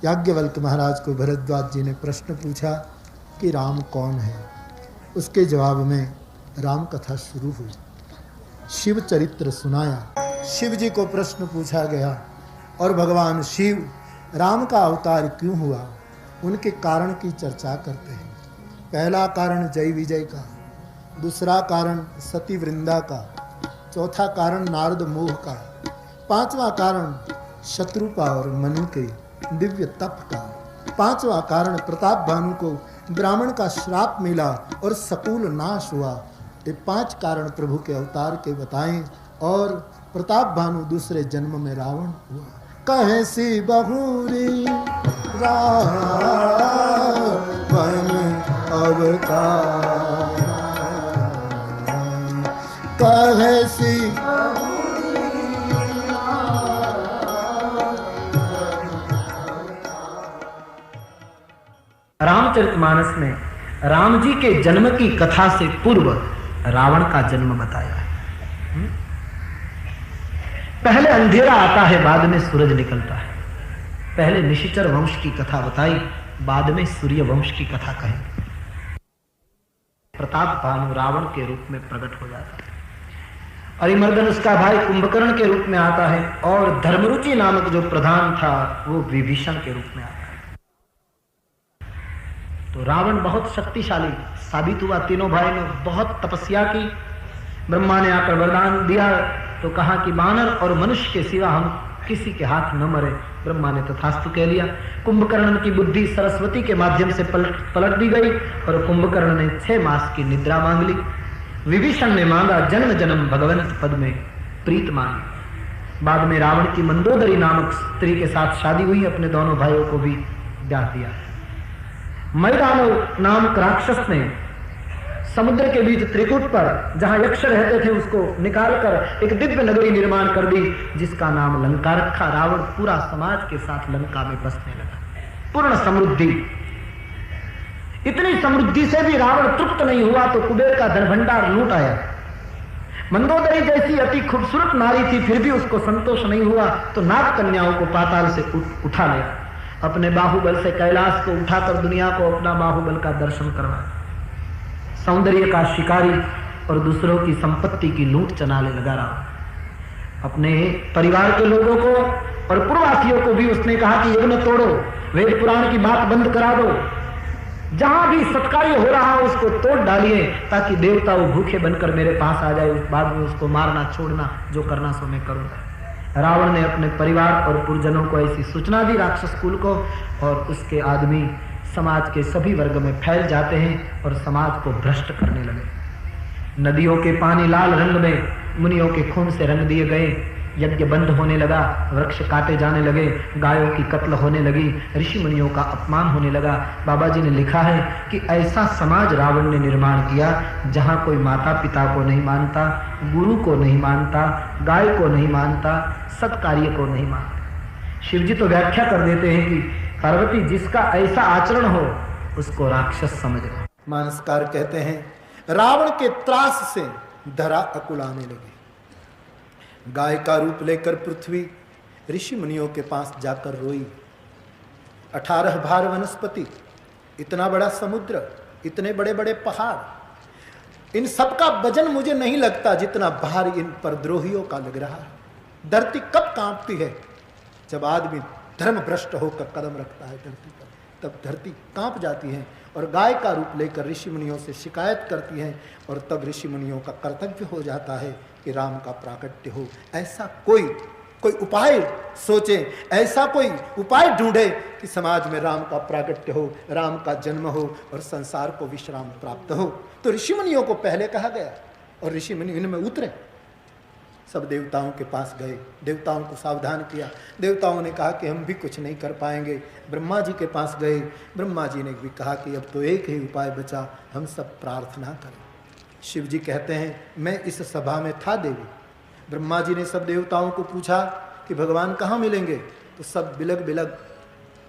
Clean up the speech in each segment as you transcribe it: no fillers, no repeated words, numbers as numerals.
याज्ञवल्क्य महाराज को भरद्वाज जी ने प्रश्न पूछा कि राम कौन है। उसके जवाब में राम कथा शुरू हुई, शिव चरित्र सुनाया। शिव जी को प्रश्न पूछा गया और भगवान शिव राम का अवतार क्यों हुआ, उनके कारण की चर्चा करते हैं। पहला कारण जय विजय का, दूसरा कारण सती वृंदा का, चौथा कारण नारद मोह का, पांचवा कारण शत्रुपा और मनु के दिव्य तप का, पांचवा कारण प्रताप भानु को ब्राह्मण का श्राप मिला और सकूल नाश हुआ। ये 5 कारण प्रभु के अवतार के बताएं और प्रताप भानु दूसरे जन्म में रावण हुआ। कहे सी बहुरी रावण अवतार, कहे सी रामचरितमानस में राम जी के जन्म की कथा से पूर्व रावण का जन्म बताया है। पहले अंधेरा आता है, बाद में सूरज निकलता है। पहले निशिचर वंश की कथा बताई, बाद में सूर्य वंश की कथा कही। प्रताप भानु रावण के रूप में प्रकट हो जाता है, अरिमर्दन उसका भाई कुंभकर्ण के रूप में आता है, और धर्मरुचि नामक जो प्रधान था वो विभीषण के रूप में आता है। तो रावण बहुत शक्तिशाली साबित हुआ। तीनों भाई ने बहुत तपस्या की। ब्रह्मा ने आकर वरदान दिया तो कहा कि वानर और मनुष्य के सिवा हम किसी के हाथ न मरे। ब्रह्मा ने तथास्तु कह लिया। कुंभकर्ण की बुद्धि सरस्वती के माध्यम से पलट दी गई और कुंभकर्ण ने 6 मास की निद्रा मांग ली। विभीषण ने मांगा जन्म जन्म भगवंत पद में प्रीत मांगी। बाद में रावण की मंदोदरी नामक स्त्री के साथ शादी हुई, अपने दोनों भाइयों को भी ब्याह दिया। मैदानव नामक राक्षस ने समुद्र के बीच त्रिकुट पर जहां यक्ष रहते थे उसको निकालकर एक दिव्य नगरी निर्माण कर दी, जिसका नाम लंका रखा। रावण पूरा समाज के साथ लंका में बसने लगा। पूर्ण समृद्धि। इतनी समृद्धि से भी रावण तृप्त नहीं हुआ तो कुबेर का धन भंडार लूट आया। मंदोदरी जैसी अति खूबसूरत नारी थी, फिर भी उसको संतोष नहीं हुआ तो नाग कन्याओं को पाताल से उठा लिया। अपने बाहुबल से कैलाश को उठाकर दुनिया को अपना बाहुबल का दर्शन करवाया। सौंदर्य का शिकारी और दूसरों की संपत्ति की लूट चलाने लगा रावण। अपने परिवार के लोगों को और पूर्ववासियों को भी उसने कहा कि यज्ञ तोड़ो, वेद पुराण की बात बंद करा दो, जहां भी सत्कार्य हो रहा हो उसको तोड़ डालिए ताकि देवता वो भूखे बनकर मेरे पास आ जाए। उस बाद में उसको मारना छोड़ना जो करना सो मैं करूंगा। रावण ने अपने परिवार और पुरजनों को ऐसी सूचना दी राक्षस कुल को, और उसके आदमी समाज के सभी वर्ग में फैल जाते हैं और समाज को भ्रष्ट करने लगे। नदियों के पानी लाल रंग में मुनियों के खून से रंग दिए गए। यज्ञ बंद होने लगा, वृक्ष काटे जाने लगे, गायों की कत्ल होने लगी, ऋषि मुनियों का अपमान होने लगा। बाबा जी ने लिखा है कि ऐसा समाज रावण ने निर्माण किया जहां कोई माता पिता को नहीं मानता, गुरु को नहीं मानता, गाय को नहीं मानता, सत्कार्य को नहीं मानता। शिव जी तो व्याख्या कर देते हैं कि पार्वती जिसका ऐसा आचरण हो उसको राक्षस समझ लो। मानसकार कहते हैं रावण के त्रास से धरा अकुलाने लगी। गाय का रूप लेकर पृथ्वी ऋषि मुनियों के पास जाकर रोई। 18 भार वनस्पति, इतना बड़ा समुद्र, इतने बड़े बड़े पहाड़, इन सब का वजन मुझे नहीं लगता जितना भार इन पर द्रोहियों का लग रहा है। धरती कब कांपती है? जब आदमी धर्म भ्रष्ट होकर कदम रखता है धरती पर, तब धरती कांप जाती है। और गाय का रूप लेकर ऋषि मुनियों से शिकायत करती हैं, और तब ऋषि मुनियों का कर्तव्य हो जाता है कि राम का प्राकट्य हो। ऐसा कोई उपाय सोचे, ऐसा कोई उपाय ढूंढे कि समाज में राम का प्राकट्य हो, राम का जन्म हो और संसार को विश्राम प्राप्त हो। तो ऋषि मुनियों को पहले कहा गया और ऋषि मुनि इनमें उतरे। सब देवताओं के पास गए, देवताओं को सावधान किया। देवताओं ने कहा कि हम भी कुछ नहीं कर पाएंगे। ब्रह्मा जी के पास गए, ब्रह्मा जी ने भी कहा कि अब तो एक ही उपाय बचा, हम सब प्रार्थना करें। शिव जी कहते हैं मैं इस सभा में था देवी। ब्रह्मा जी ने सब देवताओं को पूछा कि भगवान कहाँ मिलेंगे, तो सब बिलग बिलग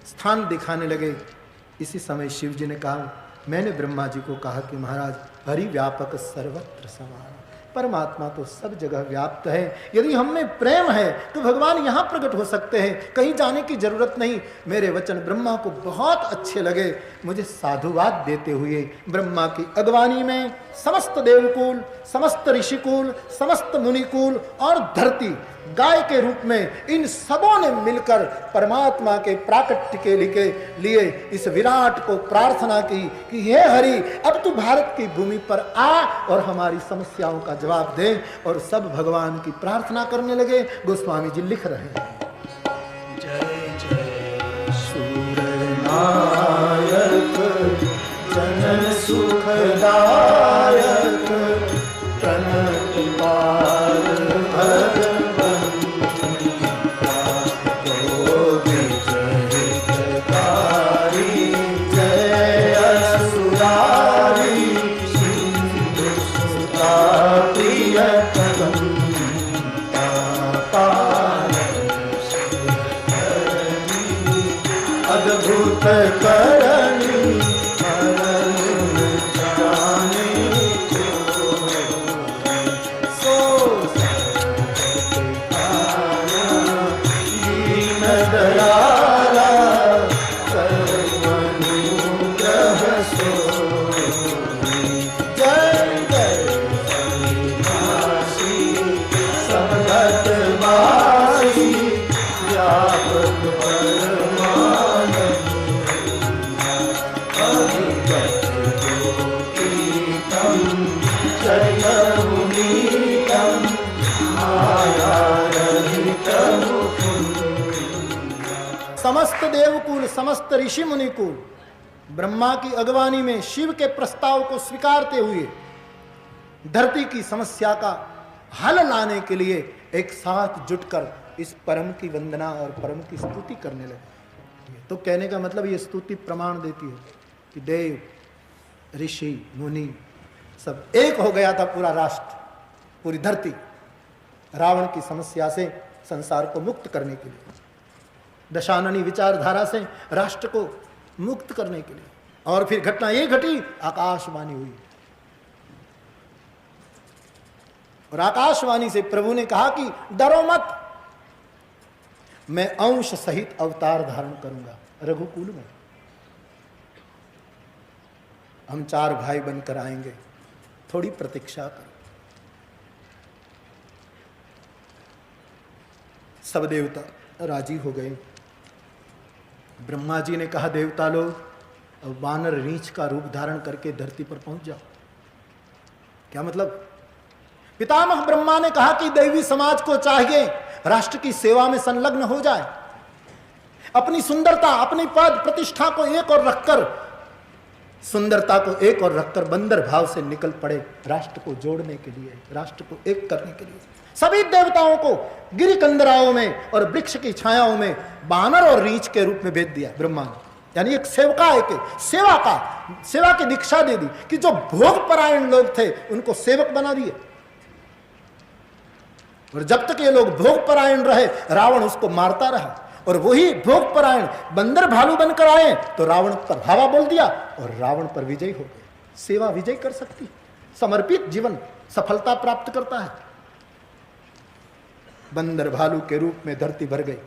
स्थान दिखाने लगे। इसी समय शिव जी ने कहा मैंने ब्रह्मा जी को कहा कि महाराज हरि व्यापक सर्वत्र समान, परमात्मा तो सब जगह व्याप्त है। यदि हम में प्रेम है तो भगवान यहाँ प्रकट हो सकते हैं, कहीं जाने की जरूरत नहीं। मेरे वचन ब्रह्मा को बहुत अच्छे लगे। मुझे साधुवाद देते हुए ब्रह्मा की अगवानी में समस्त देवकुल, समस्त ऋषिकुल, समस्त मुनिकुल और धरती गाय के रूप में इन सबों ने मिलकर परमात्मा के प्राकट्य के लिए इस विराट को प्रार्थना की कि हे हरि, अब तू भारत की भूमि पर आ और हमारी समस्याओं का जवाब दे। और सब भगवान की प्रार्थना करने लगे। गोस्वामी जी लिख रहे हैं, जय जय सूरनायक जन सुखदायक प्रणति पाल भगवान अद्भुत करनी समस्त देवकुल, समस्त ऋषि मुनिकुल ब्रह्मा की अगवानी में शिव के प्रस्ताव को स्वीकारते हुए धरती की समस्या का हल लाने के लिए एक साथ जुटकर इस परम की वंदना और परम की स्तुति करने लगे। तो कहने का मतलब ये स्तुति प्रमाण देती है कि देव, ऋषि, मुनि सब एक हो गया था। पूरा राष्ट्र, पूरी धरती रावण की समस्या से संसार को मुक्त करने के लिए, दशाननी विचारधारा से राष्ट्र को मुक्त करने के लिए। और फिर घटना ये घटी, आकाशवाणी हुई और आकाशवाणी से प्रभु ने कहा कि डरो मत, मैं अंश सहित अवतार धारण करूंगा रघुकुल में। हम 4 भाई बनकर आएंगे, थोड़ी प्रतीक्षा करो। सब देवता राजी हो गए। ब्रह्मा जी ने कहा, देवता लोग अब वानर रीछ का रूप धारण करके धरती पर पहुंच जाओ। क्या मतलब? पितामह ब्रह्मा ने कहा कि दैवी समाज को चाहिए राष्ट्र की सेवा में संलग्न हो जाए, अपनी सुंदरता, अपनी पद प्रतिष्ठा को एक और रखकर, सुंदरता को एक और रखकर बंदर भाव से निकल पड़े राष्ट्र को जोड़ने के लिए, राष्ट्र को एक करने के लिए। सभी देवताओं को गिरी कंदराओं में और वृक्ष की छायाओं में बानर और रीछ के रूप में भेज दिया ब्रह्मा ने। यानी एक सेवका के सेवा की दीक्षा दे दी कि जो भोग परायण लोग थे उनको सेवक बना दिए। और जब तक ये लोग भोग परायण रहे, रावण उसको मारता रहा। और वही भोग परायण बंदर भालू बनकर आए तो रावण पर धावा बोल दिया और रावण पर विजय हो गए। सेवा विजय कर सकती, समर्पित जीवन सफलता प्राप्त करता है। बंदर भालू के रूप में धरती भर गई।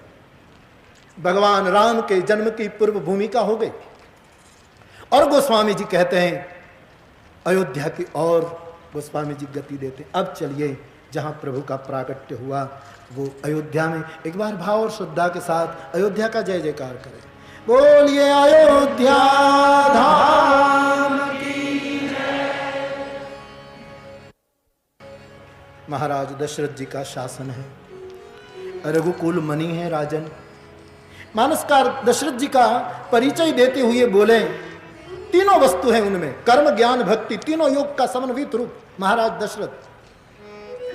भगवान राम के जन्म की पूर्व भूमिका हो गई। और गोस्वामी जी कहते हैं अयोध्या की और गोस्वामी जी गति देते। अब चलिए जहां प्रभु का प्राकट्य हुआ वो अयोध्या में। एक बार भाव और श्रद्धा के साथ अयोध्या का जय जयकार करें। बोलिए अयोध्या धाम की जय। महाराज दशरथ जी का शासन है, रघुकुल मणि है राजन। मानसकार दशरथ जी का परिचय देते हुए बोले, तीनों वस्तु है उनमें, कर्म ज्ञान भक्ति, तीनों योग का समन्वित रूप महाराज दशरथ।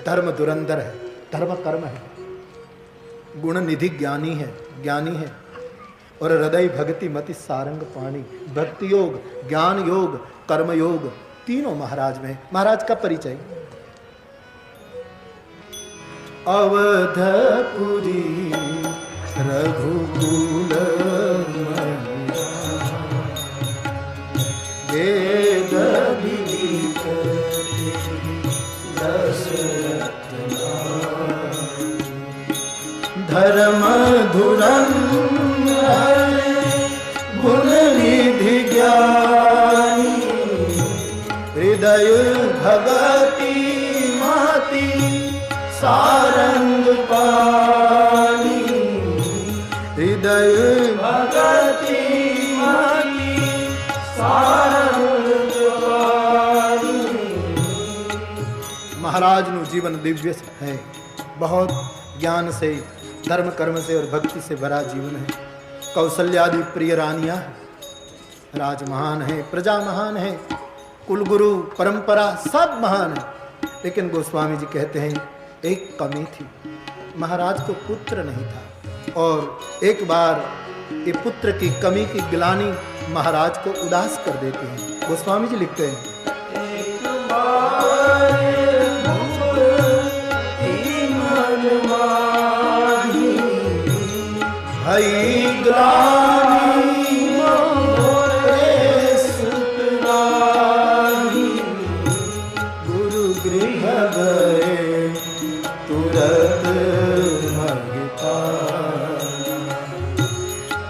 धर्म धुरंधर है, धर्म कर्म है, गुण निधि ज्ञानी है और हृदय भक्ति मति सारंग पानी। भक्ति योग, ज्ञान योग, कर्म योग तीनों महाराज में। महाराज का परिचय, अवधपुरी रघुकुल वेद विदित दस धर्म धुरंधर गुण निधि ज्ञानी, हृदय भगति महति सारंग पानी, हृदय भगति महति सारंग पानी। महाराज नु जीवन दिव्य है, बहुत ज्ञान से, धर्म कर्म से और भक्ति से भरा जीवन है। कौशल्यादि प्रिय रानियां, राज महान है, प्रजा महान है, कुलगुरु परंपरा सब महान है, लेकिन गोस्वामी जी कहते हैं एक कमी थी, महाराज को पुत्र नहीं था। और एक बार ये पुत्र की कमी की ग्लानि महाराज को उदास कर देती है। गोस्वामी जी लिखते हैं, एक बार भई ग्लानि मोरे सुतराही, गुरु गृह गए तुरत मगता,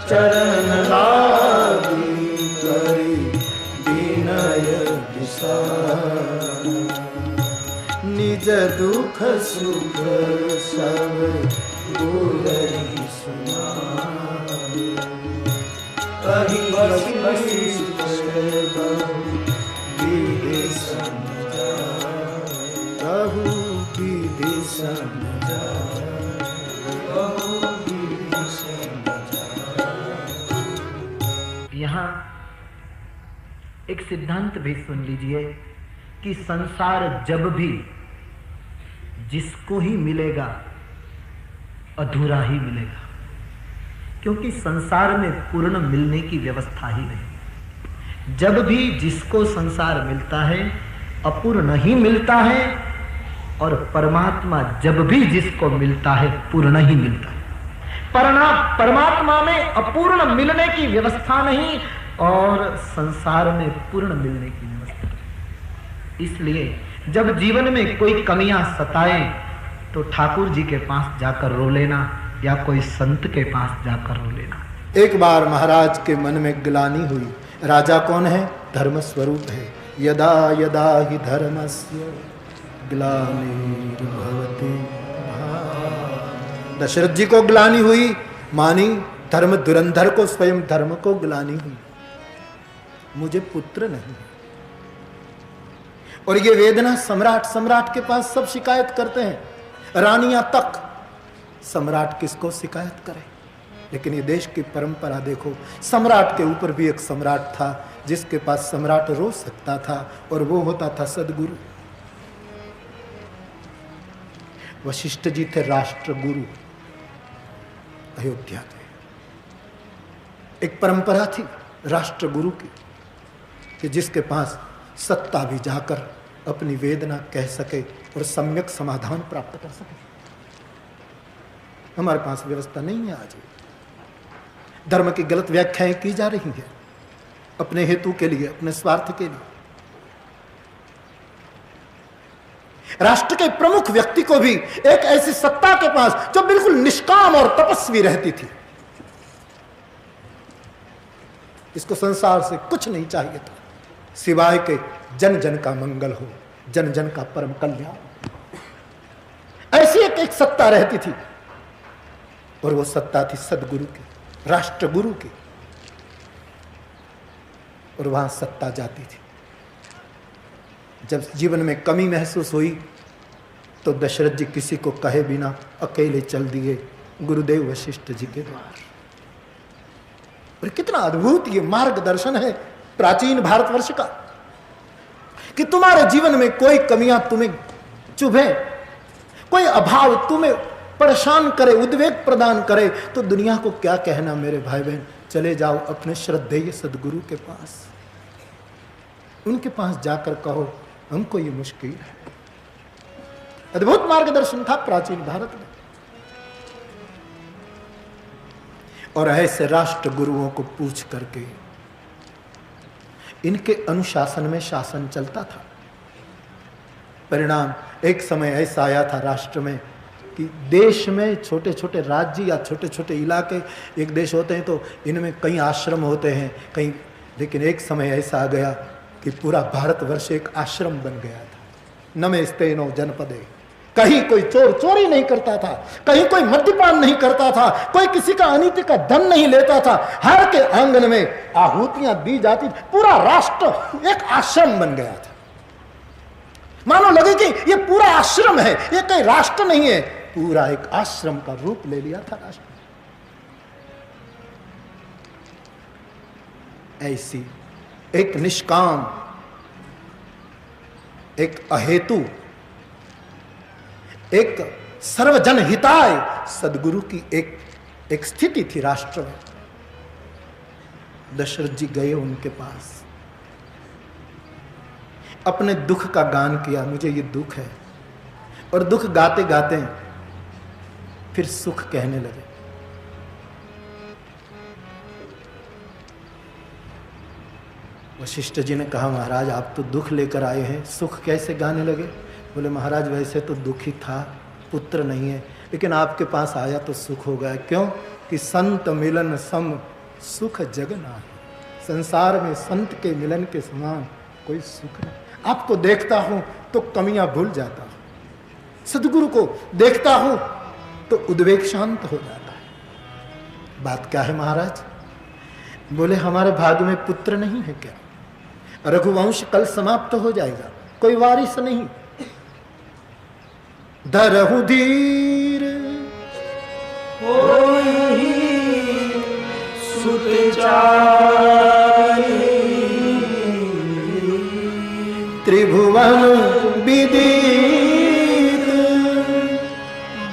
चरण लागी करी विनय विसार, निज दुख सुख सब गुरहि सुनाए, कहीं वशिष्ठ बहु विधि समझाए, बहु विधि समझाए, बहु विधि समझाए। यहाँ एक सिद्धांत भी सुन लीजिए कि संसार जब भी जिसको ही मिलेगा अधूरा ही मिलेगा, क्योंकि संसार में पूर्ण मिलने की व्यवस्था ही नहीं। जब भी जिसको संसार मिलता है अपूर्ण ही मिलता है, और परमात्मा जब भी जिसको मिलता है पूर्ण ही मिलता है। परमात्मा में अपूर्ण मिलने की व्यवस्था नहीं और संसार में पूर्ण मिलने की व्यवस्था। इसलिए जब जीवन में कोई कमियां सताएं तो ठाकुर जी के पास जाकर रो लेना या कोई संत के पास जाकर रो लेना। एक बार महाराज के मन में ग्लानि हुई। राजा कौन है? धर्म स्वरूप है। यदा यदा हि धर्मस्य ग्लानिर्भवति। दशरथ जी को ग्लानि हुई, मानी धर्म धुरंधर को, स्वयं धर्म को ग्लानि हुई, मुझे पुत्र नहीं। और ये वेदना सम्राट के पास सब शिकायत करते हैं, रानियां तक। सम्राट किसको शिकायत करे? लेकिन ये देश की परंपरा देखो, सम्राट के ऊपर भी एक सम्राट था जिसके पास सम्राट रो सकता था, और वो होता था सदगुरु। वशिष्ठ जी थे राष्ट्रगुरु अयोध्या के। एक परंपरा थी राष्ट्रगुरु की कि जिसके पास सत्ता भी जाकर अपनी वेदना कह सके और सम्यक समाधान प्राप्त कर सके। हमारे पास व्यवस्था नहीं है। आज धर्म की गलत व्याख्याएं की जा रही है अपने हेतु के लिए, अपने स्वार्थ के लिए। राष्ट्र के प्रमुख व्यक्ति को भी एक ऐसी सत्ता के पास जो बिल्कुल निष्काम और तपस्वी रहती थी, इसको संसार से कुछ नहीं चाहिए था सिवाय के जन जन का मंगल हो, जन जन का परम कल्याण। ऐसी एक सत्ता रहती थी, और वो सत्ता थी सदगुरु की, राष्ट्रगुरु की। और वहां सत्ता जाती थी। जब जीवन में कमी महसूस हुई तो दशरथ जी किसी को कहे बिना अकेले चल दिए गुरुदेव वशिष्ठ जी के द्वार। और कितना अद्भुत ये मार्गदर्शन है प्राचीन भारतवर्ष का, कि तुम्हारे जीवन में कोई कमियां तुम्हें चुभे, कोई अभाव तुम्हें परेशान करे, उद्वेग प्रदान करे, तो दुनिया को क्या कहना मेरे भाई बहन। चले जाओ अपने श्रद्धेय सदगुरु के पास, उनके पास जाकर कहो हमको ये मुश्किल है। अद्भुत मार्गदर्शन था प्राचीन भारत में। और ऐसे राष्ट्र गुरुओं को पूछ करके इनके अनुशासन में शासन चलता था। परिणाम एक समय ऐसा आया था राष्ट्र में कि कि देश में छोटे छोटे राज्य या छोटे छोटे इलाके एक देश होते हैं तो इनमें कई आश्रम होते हैं कहीं, लेकिन एक समय ऐसा आ गया कि पूरा भारतवर्ष एक आश्रम बन गया था। नमेस्तेनो जनपदे, कहीं कोई चोर चोरी नहीं करता था, कहीं कोई मद्यपान नहीं करता था, कोई किसी का अनीति का धन नहीं लेता था, हर के आंगन में आहुतियां दी जाती, पूरा राष्ट्र एक आश्रम बन गया था। मानो लगे कि ये पूरा आश्रम है, ये कोई राष्ट्र नहीं है, पूरा एक आश्रम का रूप ले लिया था राष्ट्र। ऐसी एक निष्काम, एक अहेतु, एक सर्वजन हिताय सदगुरु की एक स्थिति थी राष्ट्र में। दशरथ जी गए उनके पास, अपने दुख का गान किया, मुझे ये दुख है, और दुख गाते गाते फिर सुख कहने लगे। वशिष्ठ जी ने कहा महाराज आप तो दुख लेकर आए हैं, सुख कैसे गाने लगे? बोले महाराज वैसे तो दुखी था, पुत्र नहीं है, लेकिन आपके पास आया तो सुख हो गया। क्यों? कि संत मिलन सम सुख जग नाही, संसार में संत के मिलन के समान कोई सुख नहीं। आपको देखता हूं तो कमियां भूल जाता हूं, सदगुरु को देखता हूं तो उद्वेग शांत हो जाता है। बात क्या है महाराज? बोले हमारे भाग्य में पुत्र नहीं है क्या? रघुवंश कल समाप्त हो जाएगा, कोई वारिस नहीं। धरहु धीर सुत चारि, त्रिभुवन विदित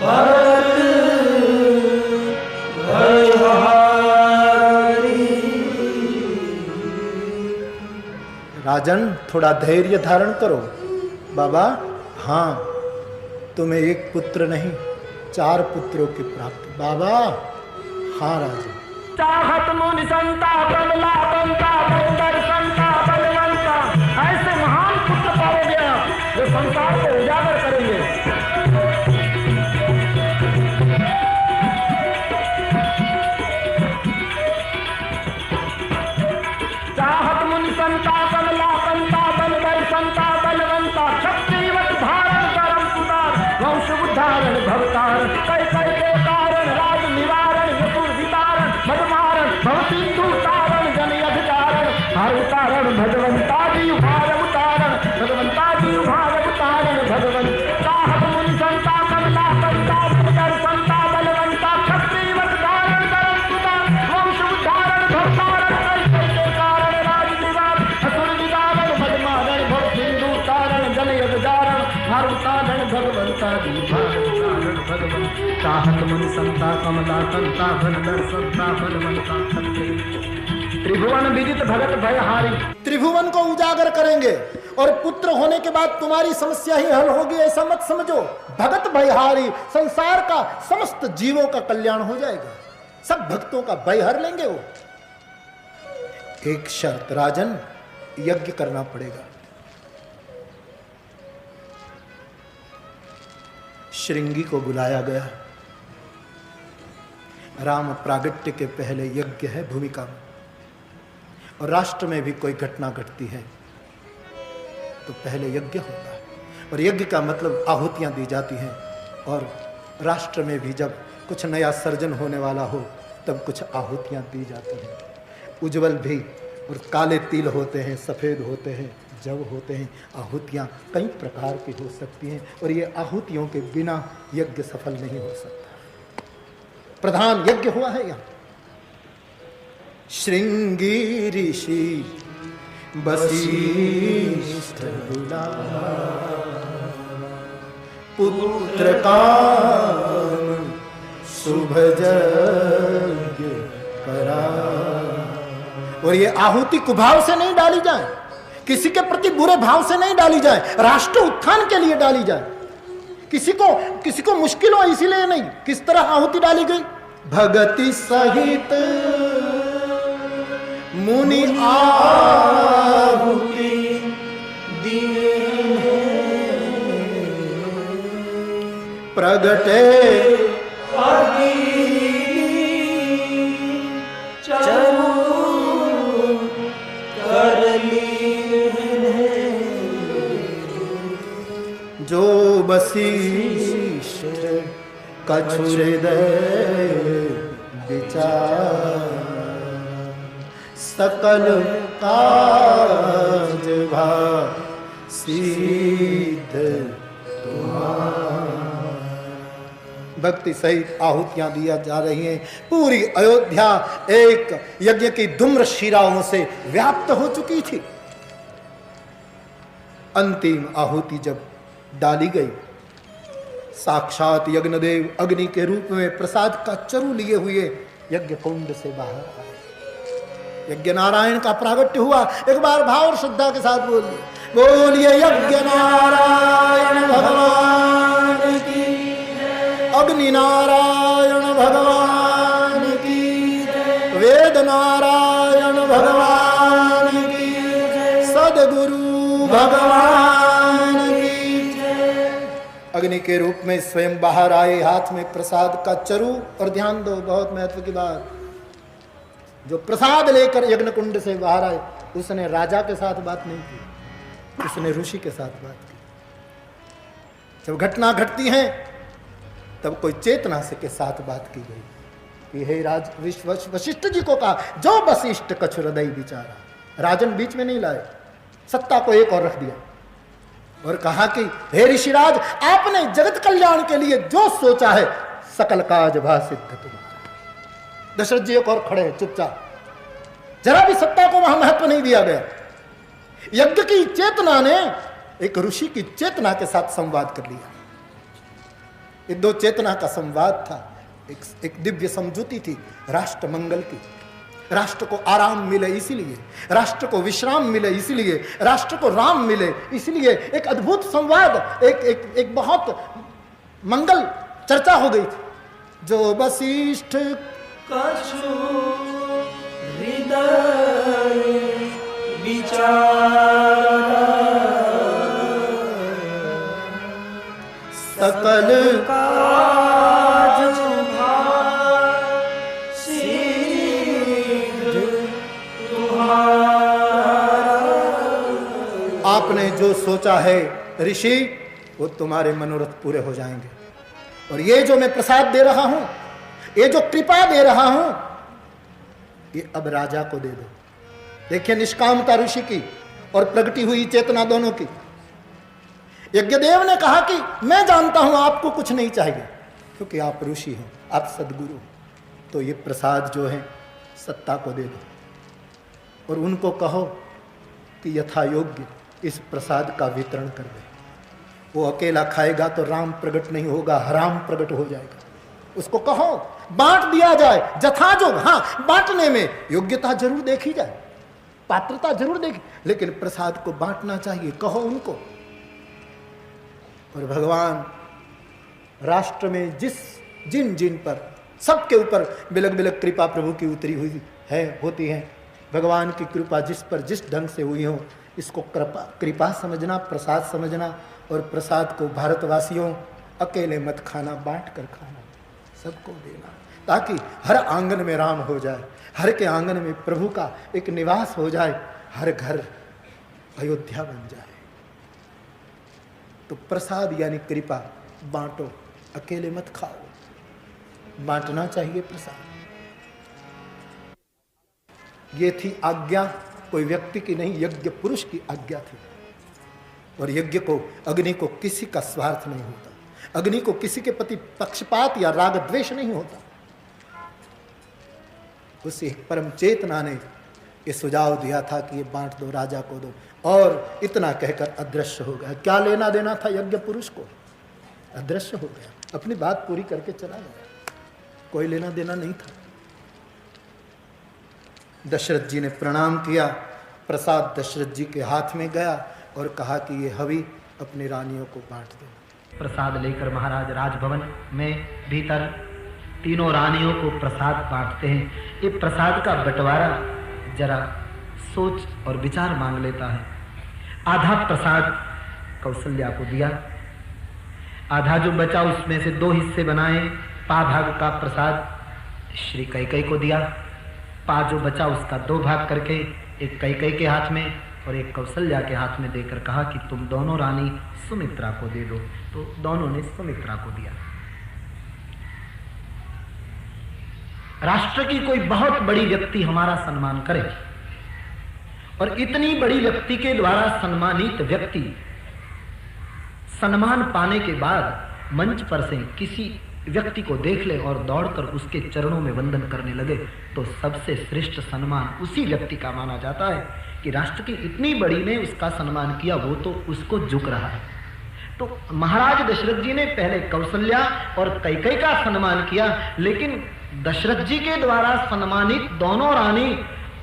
भरत भयहारी। राजन थोड़ा धैर्य धारण करो। बाबा हाँ, तुम्हें एक पुत्र नहीं 4 पुत्रों की प्राप्ति। बाबा हाँ राजन। चाहत मुनि संता बलला बंता बंदर संता बलवंता, ऐसे महान पुत्र पाओगे आप जो संसार को उजागर करेंगे। चाहत मुनि संता बलला बंता बलदर संता बलवंता, शक्तिवत धारण करम सुतार वंश उद्धारण भवतार, कई कई के कारण राज निवारण यपुर वितारण मदमारण भवसिंधु तारण जन अधिकारण, हर उतारण भगवंता जी भार उतारण, भगवंता जी भार उतारण भगवंत। चाहत मुनि संता कमला संता बलदर संता बलवंता, शक्तिवत धारण करम सुतार वंश उद्धारण भवतारण, कई कई के कारण राज निवारण असुर निवारण मदमारण भवसिंधु तारण जन अधिकारण, हर उतारण भगवंता जी भार उतारण भगवंत। चाहत मुनि संता कमला संता बलदर संता बलवंता, त्रिभुवन विदित भगत भयहारी। त्रिभुवन को उजागर करेंगे और पुत्र होने के बाद तुम्हारी समस्या ही हल होगी, ऐसा मत समझो। भगत भयहारी, संसार का समस्त जीवों का कल्याण हो जाएगा, सब भक्तों का भय हर लेंगे वो। एक शर्त राजन, यज्ञ करना पड़ेगा। श्रृंगी को बुलाया गया। राम प्रागट्य के पहले यज्ञ है भूमिका में, और राष्ट्र में भी कोई घटना घटती है तो पहले यज्ञ होता है, और यज्ञ का मतलब आहुतियां दी जाती हैं। और राष्ट्र में भी जब कुछ नया सर्जन होने वाला हो तब कुछ आहुतियां दी जाती हैं। उज्जवल भी और काले तिल होते हैं, सफ़ेद होते हैं, जव होते हैं। आहुतियां कई प्रकार की हो सकती हैं, और ये आहुतियों के बिना यज्ञ सफल नहीं हो सकता। प्रधान यज्ञ हुआ है यहाँ। श्रृंगी ऋषि वशिष्ठ पुत्र काम शुभ यज्ञ करा। और ये आहुति कुभाव से नहीं डाली जाए, किसी के प्रति बुरे भाव से नहीं डाली जाए, राष्ट्र उत्थान के लिए डाली जाए। किसी को मुश्किल हो इसीलिए नहीं। किस तरह आहुति डाली गई? भगति सहित मुनि आहुति दिए प्रगटे चरु कर जो वशिष्ठ कछु हृदय विचार सकल काज सिद्ध भक्ति सहित आहुतियां दिया जा रही हैं। पूरी अयोध्या एक यज्ञ की धूम्र शिराओं से व्याप्त हो चुकी थी। अंतिम आहुति जब डाली गई, साक्षात यज्ञदेव अग्नि के रूप में प्रसाद का चरु लिए हुए यज्ञ कुंड से बाहर आए। यज्ञ नारायण का प्रागट्य हुआ। एक बार भाव और श्रद्धा के साथ बोलिए यज्ञ नारायण भगवान की, अग्नि नारायण भगवान की, वेद नारायण भगवान की, सदगुरु भगवान की। अग्नि के रूप में स्वयं बाहर आए, हाथ में प्रसाद का चरु। और ध्यान दो, बहुत महत्व की बात, जो प्रसाद लेकर यज्ञ कुंड से बाहर आए उसने राजा के साथ बात नहीं की, उसने ऋषि के साथ बात की। जब घटना घटती है तब कोई चेतना से के साथ बात की गई कि हे राज वशिष्ठ जी को कहा, जो वशिष्ठ कछु हृदय विचारा। राजन बीच में नहीं लाए, सत्ता को एक और रख दिया और कहा कि हे ऋषिराज, आपने जगत कल्याण के लिए जो सोचा है सकल काज भा सिद्ध तुम्हारा। दशरथ जी एक और खड़े हैं चुपचाप, जरा भी सत्ता को वहां महत्व नहीं दिया गया। यज्ञ की चेतना ने एक ऋषि की चेतना के साथ संवाद कर लिया। ये दो चेतना का संवाद था। एक दिव्य समझौती थी राष्ट्र मंगल की। राष्ट्र को आराम मिले इसलिए, राष्ट्र को विश्राम मिले इसलिए, राष्ट्र को राम मिले इसलिए एक अद्भुत संवाद, एक बहुत मंगल चर्चा हो गई थी। जो वशिष्ठ कछु हृदय विचारा सकल काज सिद्ध तुम्हारा। आपने जो सोचा है ऋषि, वो तुम्हारे मनोरथ पूरे हो जाएंगे। और ये जो मैं प्रसाद दे रहा हूं, ये जो कृपा दे रहा हूं, ये अब राजा को दे दो। देखिए निष्कामता ऋषि की और प्रगटी हुई चेतना दोनों की। यज्ञदेव ने कहा कि मैं जानता हूं आपको कुछ नहीं चाहिए, क्योंकि आप ऋषि हो, आप सदगुरु हो। तो ये प्रसाद जो है सत्ता को दे दो और उनको कहो कि यथा योग्य इस प्रसाद का वितरण कर दे। वो अकेला खाएगा तो राम प्रकट नहीं होगा, हराम प्रकट हो जाएगा। उसको कहो बांट दिया जाए जथाजोग। हाँ, बांटने में योग्यता जरूर देखी जाए, पात्रता जरूर देखी, लेकिन प्रसाद को बांटना चाहिए, कहो उनको। और भगवान राष्ट्र में जिन जिन पर सबके ऊपर बिलक बिलक कृपा प्रभु की उतरी हुई है, होती है। भगवान की कृपा जिस पर जिस ढंग से हुई हो, इसको कृपा समझना, प्रसाद समझना। और प्रसाद को भारतवासियों अकेले मत खाना, बांट कर खाना, सबको देना, ताकि हर आंगन में राम हो जाए, हर के आंगन में प्रभु का एक निवास हो जाए, हर घर अयोध्या बन जाए। तो प्रसाद यानी कृपा बांटो, अकेले मत खाओ, बांटना चाहिए प्रसाद। ये थी आज्ञा, कोई व्यक्ति की नहीं, यज्ञ पुरुष की आज्ञा थी। और यज्ञ को, अग्नि को किसी का स्वार्थ नहीं होता, अग्नि को किसी के प्रति पक्षपात या राग द्वेष नहीं होता। उसी परम चेतना ने ये सुझाव दिया था कि ये बांट दो, राजा को दो, और इतना कहकर अदृश्य हो गया। क्या लेना देना था यज्ञ पुरुष को? अदृश्य हो गया, अपनी बात पूरी करके चला गया, कोई लेना देना नहीं था। दशरथ जी ने प्रणाम किया, प्रसाद दशरथ जी के हाथ में गया और कहा कि ये हवि अपनी रानियों को बांट दो। प्रसाद लेकर महाराज राजभवन में भीतर तीनों रानियों को प्रसाद बांटते हैं। ये प्रसाद का बंटवारा जरा सोच और विचार मांग लेता है। आधा प्रसाद कौशल्या को दिया, आधा जो बचा उसमें से 2 हिस्से बनाए, पा भाग का प्रसाद श्री कैकेयी को दिया। पा जो बचा उसका 2 भाग करके एक कैकेयी के हाथ में और एक कौशल्या के हाथ में देकर कहा कि तुम दोनों रानी सुमित्रा को दे दो। तो दोनों ने सुमित्रा को दिया। राष्ट्र की कोई बहुत बड़ी व्यक्ति हमारा सम्मान करे और इतनी बड़ी व्यक्ति के द्वारा सम्मानित व्यक्ति सम्मान पाने के बाद मंच पर से किसी व्यक्ति को देख ले और दौड़कर उसके चरणों में वंदन करने लगे तो सबसे श्रेष्ठ सम्मान उसी व्यक्ति का माना जाता है कि राष्ट्र की इतनी बड़ी ने उसका सम्मान किया, वो तो उसको झुक रहा है। तो महाराज दशरथ जी ने पहले कौशल्या और कैकेयी का सम्मान किया, लेकिन दशरथ जी के द्वारा सम्मानित दोनों रानी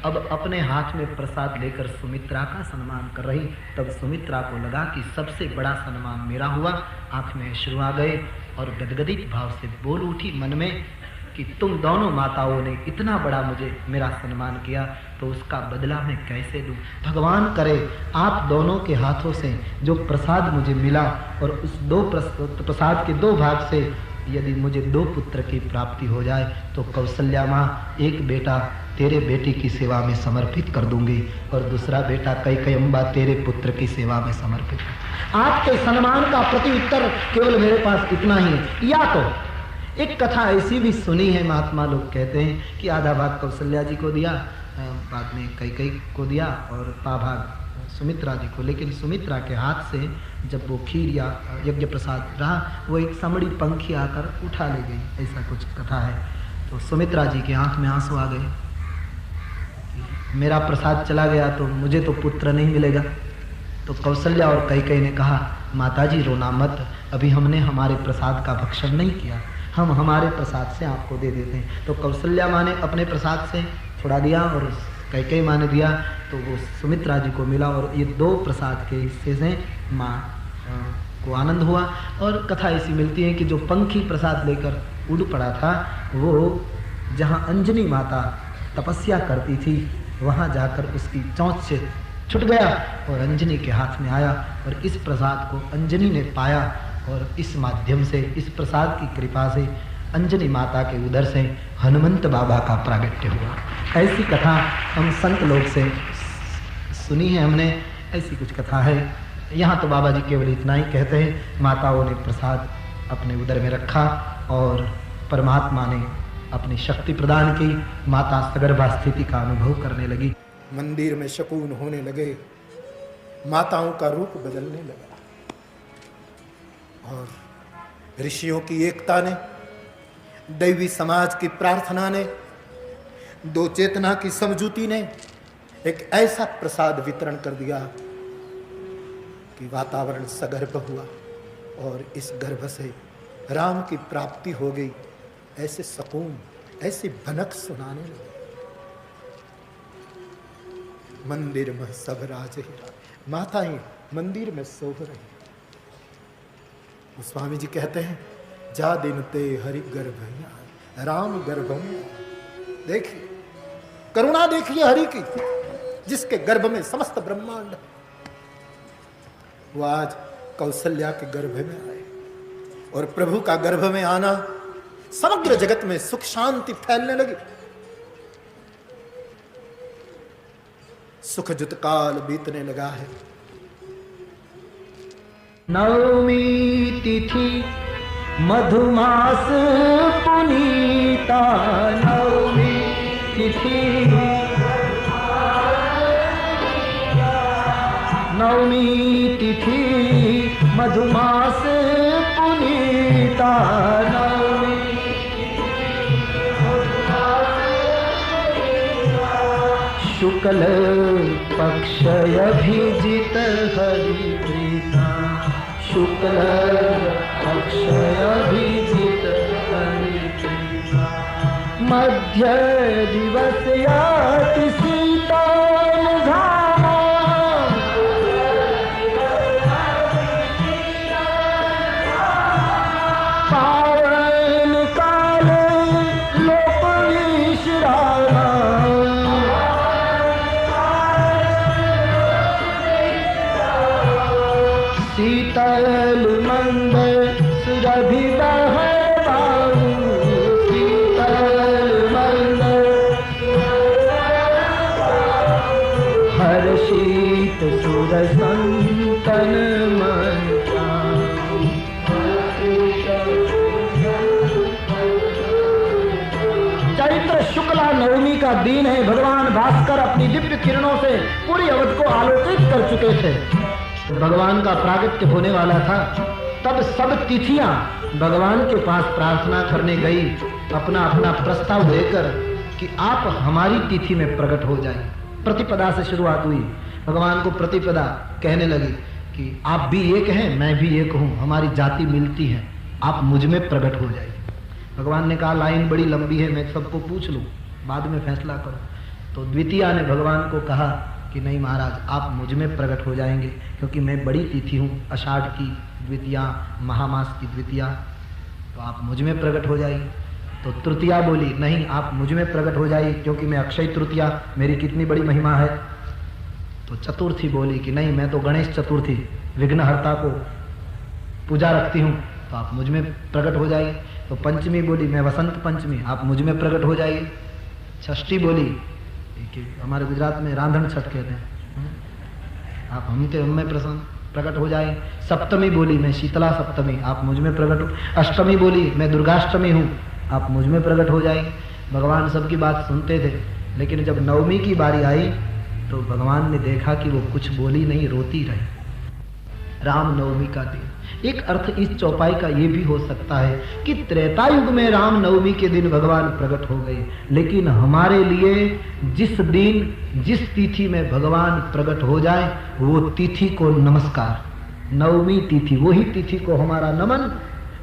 अब अपने हाथ में प्रसाद लेकर सुमित्रा का सम्मान कर रही। तब सुमित्रा को लगा कि सबसे बड़ा सम्मान मेरा हुआ। आंख में अश्रु आ गए और गदगदित भाव से बोल उठी मन में कि तुम दोनों माताओं ने इतना बड़ा मेरा सम्मान किया, तो उसका बदला मैं कैसे दूं। भगवान करे आप दोनों के हाथों से जो प्रसाद मुझे मिला और उस प्रसाद के 2 भाग से यदि मुझे 2 पुत्र की प्राप्ति हो जाए तो कौशल्या माँ एक बेटा तेरे बेटी की सेवा में समर्पित कर दूंगी और दूसरा बेटा कैकेयी अम्बा तेरे पुत्र की सेवा में समर्पित। आपके सम्मान का प्रति उत्तर केवल मेरे पास इतना ही है। या तो एक कथा ऐसी भी सुनी है, महात्मा लोग कहते हैं कि आधा भाग कौशल्या जी को दिया, बाद में कैकेयी को दिया और पा भाग सुमित्रा जी को, लेकिन सुमित्रा के हाथ से जब वो खीर या यज्ञ प्रसाद रहा वो एक समड़ी पंखी आकर उठा ले गई, ऐसा कुछ कथा है। तो सुमित्रा जी के आंख में आंसू आ गए, मेरा प्रसाद चला गया तो मुझे तो पुत्र नहीं मिलेगा। तो कौशल्या और कैकेयी ने कहा माताजी रोना मत, अभी हमने हमारे प्रसाद का भक्षण नहीं किया, हम हमारे प्रसाद से आपको दे देते हैं। तो कौशल्या माँ ने अपने प्रसाद से थोड़ा दिया और कैकेयी माँ ने दिया, तो वो सुमित्रा जी को मिला और ये 2 प्रसाद के हिस्से से माँ को आनंद हुआ। और कथा ऐसी मिलती है कि जो पंखी प्रसाद लेकर उड़ पड़ा था वो जहाँ अंजनी माता तपस्या करती थी वहाँ जाकर उसकी चोंच से छूट गया और अंजनी के हाथ में आया और इस प्रसाद को अंजनी ने पाया और इस माध्यम से, इस प्रसाद की कृपा से अंजनी माता के उदर से हनुमंत बाबा का प्रागट्य हुआ। ऐसी कथा हम संत लोग से सुनी है हमने, ऐसी कुछ कथा है। यहाँ तो बाबा जी केवल इतना ही कहते हैं, माताओं ने प्रसाद अपने उदर में रखा और परमात्मा ने अपनी शक्ति प्रदान की, माता सगर्भा स्थिति का अनुभव करने लगी। मंदिर में शकुन होने लगे, माताओं का रूप बदलने लगा और ऋषियों की एकता ने, दैवी समाज की प्रार्थना ने, 2 चेतना की समझूती ने एक ऐसा प्रसाद वितरण कर दिया कि वातावरण सगर्भ हुआ और इस गर्भ से राम की प्राप्ति हो गई। ऐसे सकून, ऐसी भनक सुनाने लगे। मंदिर में सब राज ही राज, माताएं मंदिर में शोभ रही। स्वामी जी कहते हैं जा दिन ते हरि गर्भ राम गर्भ में। देखिए करुणा देखिए हरि की, जिसके गर्भ में समस्त ब्रह्मांड है। वो आज कौशल्या के गर्भ में आए और प्रभु का गर्भ में आना, समग्र जगत में सुख शांति फैलने लगी। सुख जुत काल बीतने लगा है। नवमी तिथि मधुमास पुनीता, नवमी तिथि नवमी तिथि मधुमास पुनीता, नवमी शुक्ल पक्ष अभिजित हरि प्रीता, शुक्ल पक्ष अभिजित हरि प्रीता, मध्य दिवस याति शीतल धाम, पावन काल लोक विश्राम, शीतल मंद चैत्र शुक्ला नवमी का दिन है। भगवान भास्कर अपनी दिव्य किरणों से पूरी अवध को आलोकित कर चुके थे। भगवान का प्रागट्य होने वाला था। तब सब तिथियां भगवान के पास प्रार्थना करने गई, अपना अपना प्रस्ताव लेकर कि आप हमारी तिथि में प्रकट हो जाए। प्रतिपदा से शुरुआत हुई। भगवान को प्रतिपदा कहने लगी कि आप भी एक हैं, मैं भी एक हूं, हमारी जाति मिलती है, आप मुझ में प्रकट हो जाइए। भगवान ने कहा लाइन बड़ी लंबी है, मैं सबको पूछ लूं, बाद में फैसला करो। तो द्वितीया ने भगवान को कहा कि नहीं महाराज, आप मुझ में प्रकट हो जाएंगे, क्योंकि मैं बड़ी तिथि हूँ, आषाढ़ की द्वितीया, महामास की द्वितीया, तो आप मुझ में प्रकट हो जाइए। तो तृतीया बोली नहीं, आप मुझ में प्रकट हो जाइए, क्योंकि मैं अक्षय तृतीया, मेरी कितनी बड़ी महिमा है। तो चतुर्थी बोली कि नहीं, मैं तो गणेश चतुर्थी, विघ्नहर्ता को पूजा रखती हूँ, तो आप मुझ में प्रकट हो जाइए। तो पंचमी बोली मैं वसंत पंचमी, आप मुझ में प्रकट हो जाइए। षष्ठी बोली कि हमारे गुजरात में रांधन छठ कहते हैं, आप हमें प्रकट हो जाए। सप्तमी बोली मैं शीतला सप्तमी, आप मुझ में प्रकट हो। अष्टमी बोली मैं दुर्गाष्टमी हूँ, आप मुझ में प्रकट हो जाए। भगवान सबकी बात सुनते थे, लेकिन जब नवमी की बारी आई तो भगवान ने देखा कि वो कुछ बोली नहीं, रोती रही। राम नवमी का दिन। एक अर्थ इस चौपाई का ये भी हो सकता है कि त्रेता युग में राम नवमी के दिन भगवान प्रकट हो गए, लेकिन हमारे लिए जिस दिन जिस तिथि में भगवान प्रकट हो जाए वो तिथि को नमस्कार। नवमी तिथि, वही तिथि को हमारा नमन,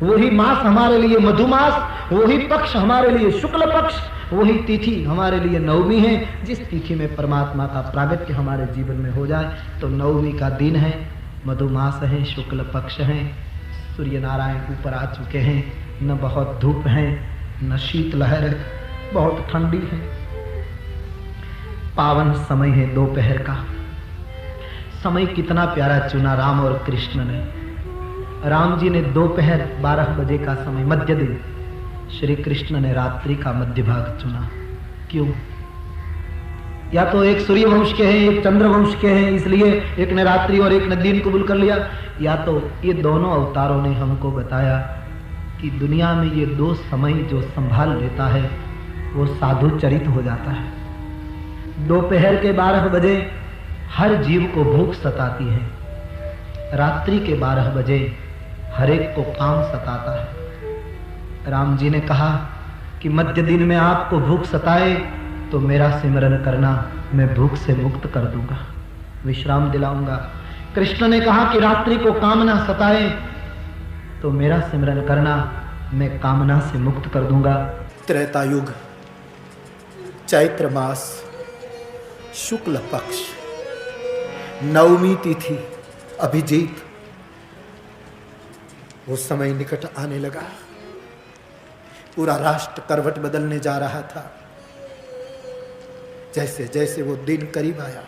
वही मास हमारे लिए मधुमास, वही पक्ष हमारे लिए शुक्ल पक्ष, वही तिथि हमारे लिए नवमी है। जिस तिथि में परमात्मा का प्रागट्य हमारे जीवन में हो जाए तो नवमी का दिन है, मधुमास है, शुक्ल पक्ष है, सूर्य नारायण ऊपर आ चुके हैं, न बहुत धूप है न शीत लहर है, बहुत ठंडी है। पावन समय है दोपहर का। समय कितना प्यारा चुना राम और कृष्ण ने। राम जी ने दोपहर 12 बजे का समय, मध्य दिन, श्री कृष्ण ने रात्रि का मध्य भाग चुना। क्यों? या तो एक सूर्य वंश के हैं, एक चंद्र वंश के हैं, इसलिए एक ने रात्रि और एक ने दिन कबूल कर लिया, या तो ये दोनों अवतारों ने हमको बताया कि दुनिया में ये दो समय जो संभाल लेता है वो साधु चरित हो जाता है। दोपहर के 12 बजे हर जीव को भूख सताती है, रात्रि के 12 बजे हर एक को काम सताता है। राम जी ने कहा कि मध्य दिन में आपको भूख सताए तो मेरा सिमरन करना, मैं भूख से मुक्त कर दूंगा, विश्राम दिलाऊंगा। कृष्ण ने कहा कि रात्रि को कामना सताए तो मेरा सिमरन करना, मैं कामना से मुक्त कर दूंगा। त्रेता युग, चैत्र मास, शुक्ल पक्ष, नवमी तिथि, अभिजीत, वो समय निकट आने लगा। पूरा राष्ट्र करवट बदलने जा रहा था। जैसे जैसे वो दिन करीब आया,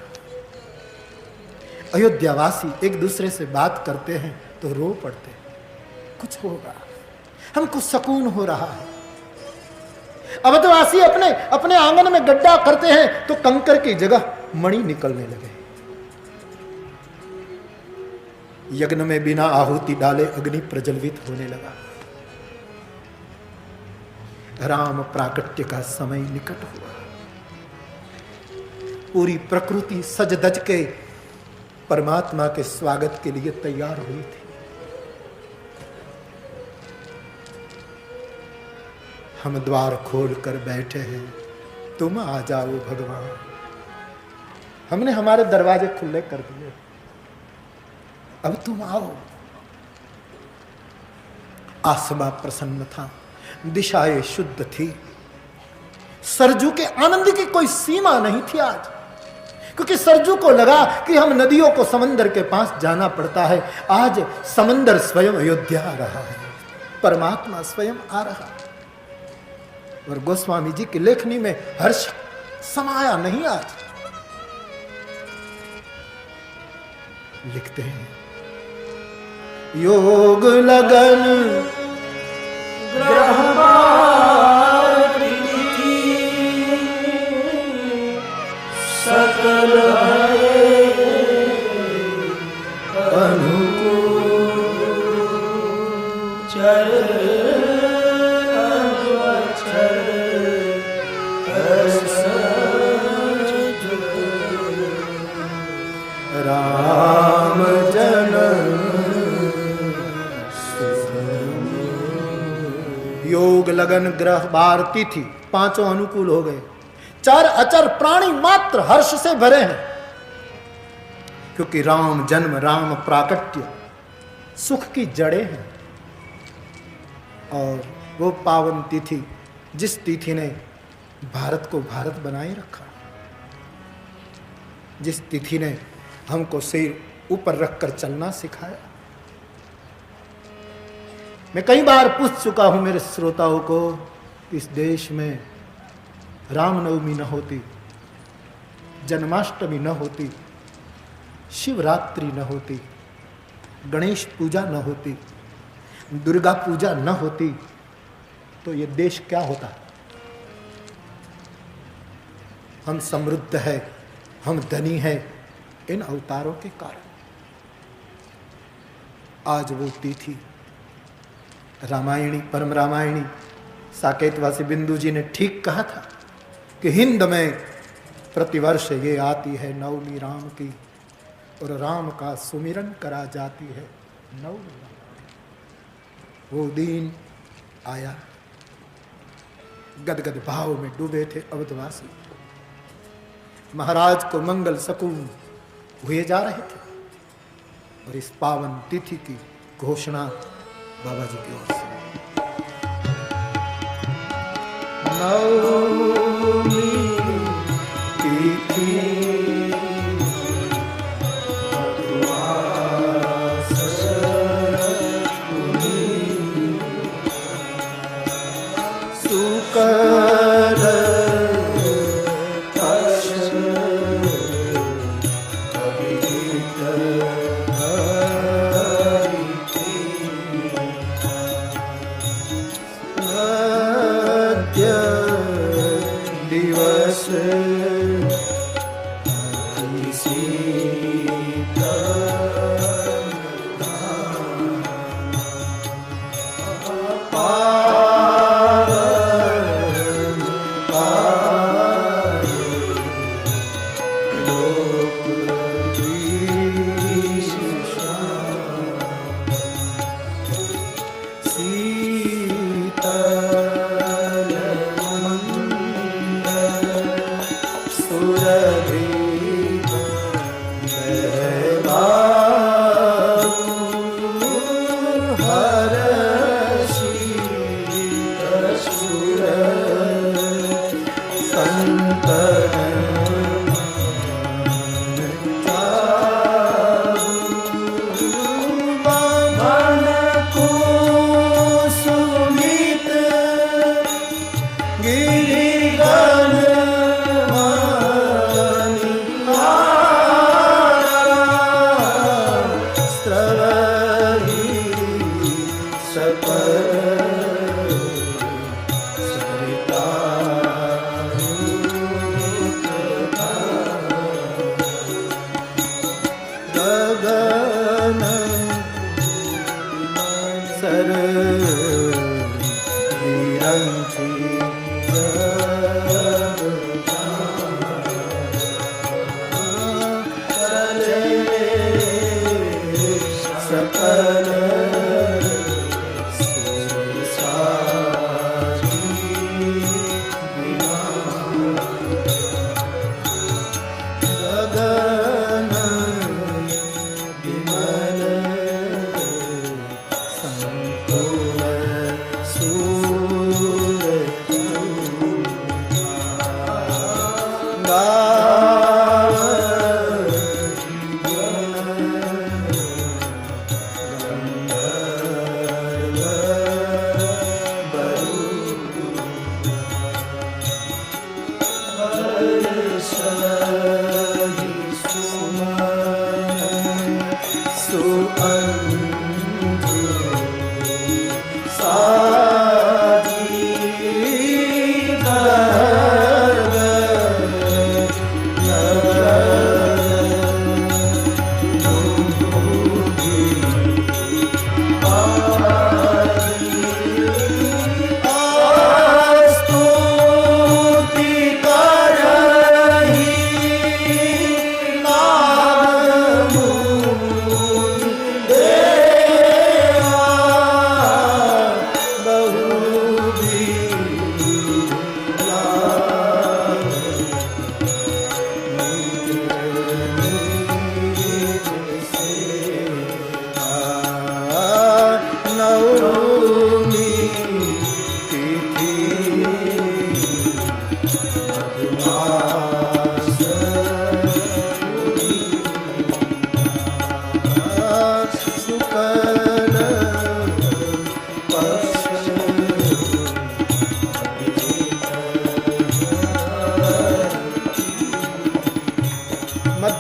अयोध्यावासी एक दूसरे से बात करते हैं तो रो पड़ते हैं, कुछ होगा, हमको सुकून हो रहा है। अवधवासी अपने अपने आंगन में गड्ढा करते हैं तो कंकर की जगह मणि निकलने लगे। यज्ञ में बिना आहुति डाले अग्नि प्रज्वलित होने लगा। राम प्राकट्य का समय निकट हुआ। पूरी प्रकृति सज धज के परमात्मा के स्वागत के लिए तैयार हुई थी। हम द्वार खोल कर बैठे हैं, तुम आ जाओ भगवान। हमने हमारे दरवाजे खुले कर दिए, अब तुम आओ। आसमां प्रसन्न था, दिशाएं शुद्ध थी, सरजू के आनंद की कोई सीमा नहीं थी आज, क्योंकि सरजू को लगा कि हम नदियों को समंदर के पास जाना पड़ता है। आज समंदर स्वयं अयोध्या आ रहा है, परमात्मा स्वयं आ रहा है। और गोस्वामी जी की लेखनी में हर्ष समाया नहीं। आज लिखते हैं, योग लगन सकल अनुकूल चर अक्षर गगन ग्रह बार तिथि पांचों अनुकूल हो गए। चर अचर प्राणी मात्र हर्ष से भरे हैं, क्योंकि राम जन्म राम प्राकट्य सुख की जड़ें हैं। और वो पावन तिथि जिस तिथि ने भारत को भारत बनाए रखा, जिस तिथि ने हमको सिर ऊपर रखकर चलना सिखाया। मैं कई बार पूछ चुका हूं मेरे श्रोताओं को, इस देश में रामनवमी न होती, जन्माष्टमी न होती, शिवरात्रि न होती, गणेश पूजा न होती, दुर्गा पूजा न होती, तो ये देश क्या होता? हम समृद्ध है, हम धनी है इन अवतारों के कारण। आज वो तिथि रामायणी, परम रामायणी साकेतवासी बिंदु जी ने ठीक कहा था कि हिंद में प्रतिवर्ष ये आती है नवमी राम की, और राम का सुमिरन करा जाती है नवमी। वो दिन आया, गदगद भाव में डूबे थे अवधवासी, महाराज को मंगल सकून हुए जा रहे थे, और इस पावन तिथि की घोषणा बाबा जी की ओर से। नवमी तिथि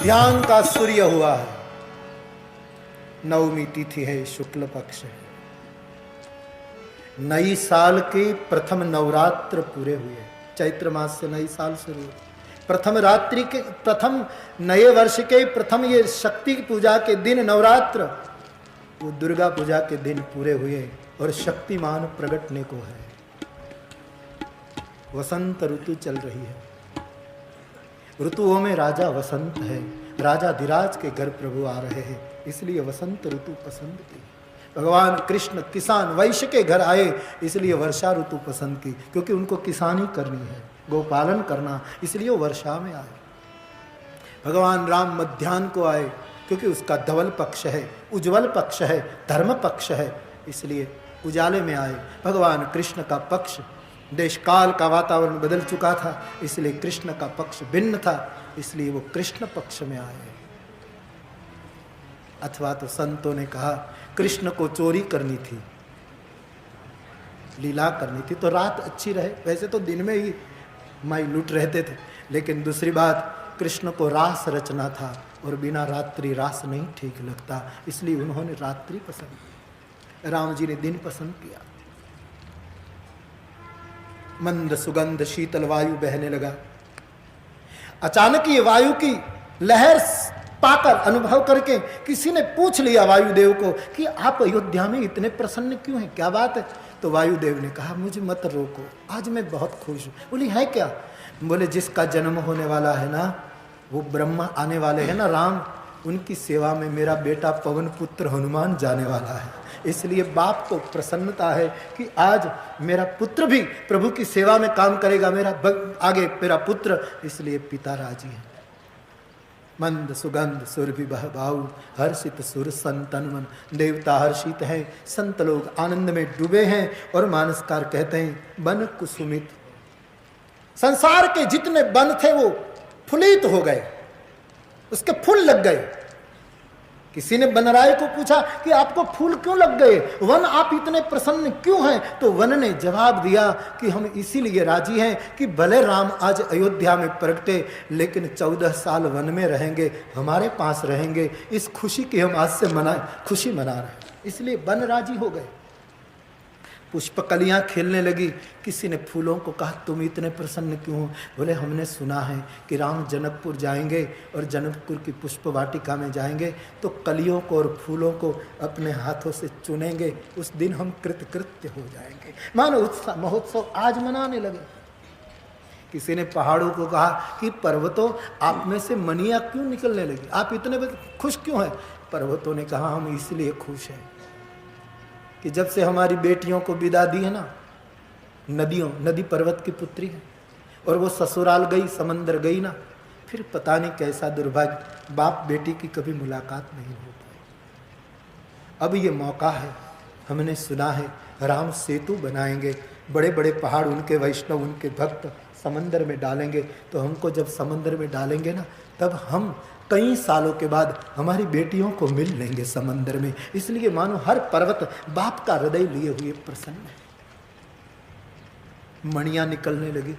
मध्याह्न का सूर्य हुआ है, नवमी तिथि है, शुक्ल पक्ष है, नई साल के प्रथम नवरात्र पूरे हुए। चैत्र मास से नई साल शुरू हुई। प्रथम रात्रि के प्रथम नए वर्ष के प्रथम ये शक्ति पूजा के दिन नवरात्र, वो दुर्गा पूजा के दिन पूरे हुए और शक्तिमान प्रगटने को है। वसंत ऋतु चल रही है, ऋतुओं में राजा वसंत है, राजा धीराज के घर प्रभु आ रहे हैं, इसलिए वसंत ऋतु पसंद की। भगवान कृष्ण किसान वैश्य के घर आए, इसलिए वर्षा ऋतु पसंद की, क्योंकि उनको किसानी करनी है, गोपालन करना, इसलिए वो वर्षा में आए। भगवान राम मध्याह्न को आए, क्योंकि उसका धवल पक्ष है, उज्जवल पक्ष है, धर्म पक्ष है, इसलिए उजाले में आए। भगवान कृष्ण का पक्ष, देश काल का वातावरण बदल चुका था, इसलिए कृष्ण का पक्ष भिन्न था, इसलिए वो कृष्ण पक्ष में आए। अथवा तो संतों ने कहा कृष्ण को चोरी करनी थी, लीला करनी थी तो रात अच्छी रहे, वैसे तो दिन में ही माई लूट रहते थे, लेकिन दूसरी बात कृष्ण को रास रचना था और बिना रात्रि रास नहीं ठीक लगता, इसलिए उन्होंने रात्रि पसंद की, राम जी ने दिन पसंद किया। मंद सुगंध शीतल वायु बहने लगा। अचानक ये वायु की लहर पाकर अनुभव करके किसी ने पूछ लिया वायुदेव को कि आप अयोध्या में इतने प्रसन्न क्यों हैं, क्या बात है? तो वायुदेव ने कहा मुझे मत रोको, आज मैं बहुत खुश हूँ। बोली है क्या? बोले जिसका जन्म होने वाला है ना, वो ब्रह्मा आने वाले हैं ना राम, उनकी सेवा में मेरा बेटा पवन पुत्र हनुमान जाने वाला है, इसलिए बाप को प्रसन्नता है कि आज मेरा पुत्र भी प्रभु की सेवा में काम करेगा, आगे मेरा पुत्र, इसलिए पिता राजी है। मंद सुगंध सुर भी बहबाऊ, हर्षित सुर संतन मन, देवता हर्षित हैं, संत लोग आनंद में डूबे हैं। और मानसकार कहते हैं बन कुसुमित, संसार के जितने वन थे वो फुलित हो गए, उसके फूल लग गए। किसी ने बनराय को पूछा कि आपको फूल क्यों लग गए, वन आप इतने प्रसन्न क्यों हैं? तो वन ने जवाब दिया कि हम इसीलिए राजी हैं कि भले राम आज अयोध्या में प्रगटे, लेकिन 14 साल वन में रहेंगे, हमारे पास रहेंगे, इस खुशी की हम आज से खुशी मना रहे हैं, इसलिए वन राजी हो गए। पुष्पकलियाँ खिलने लगी। किसी ने फूलों को कहा तुम इतने प्रसन्न क्यों हो? बोले हमने सुना है कि राम जनकपुर जाएंगे और जनकपुर की पुष्प वाटिका में जाएंगे तो कलियों को और फूलों को अपने हाथों से चुनेंगे, उस दिन हम कृतकृत्य हो जाएंगे। मानो उत्सव महोत्सव आज मनाने लगे। किसी ने पहाड़ों को कहा कि पर्वतों आप में से मनिया क्यों निकलने लगी, आप इतने खुश क्यों हैं? पर्वतों ने कहा हम इसलिए खुश हैं कि जब से हमारी बेटियों को विदा दी है ना, नदी पर्वत की पुत्री है, और वो ससुराल गई, समंदर गई ना, फिर पता नहीं कैसा दुर्भाग्य, बाप बेटी की कभी मुलाकात नहीं हो पाई। अब ये मौका है, हमने सुना है राम सेतु बनाएंगे, बड़े बड़े पहाड़ उनके वैष्णव उनके भक्त समंदर में डालेंगे, तो हमको जब समंदर में डालेंगे ना, तब हम कई सालों के बाद हमारी बेटियों को मिल लेंगे समंदर में। इसलिए मानो हर पर्वत बाप का हृदय लिए हुए प्रसन्न है। मणियां निकलने लगी।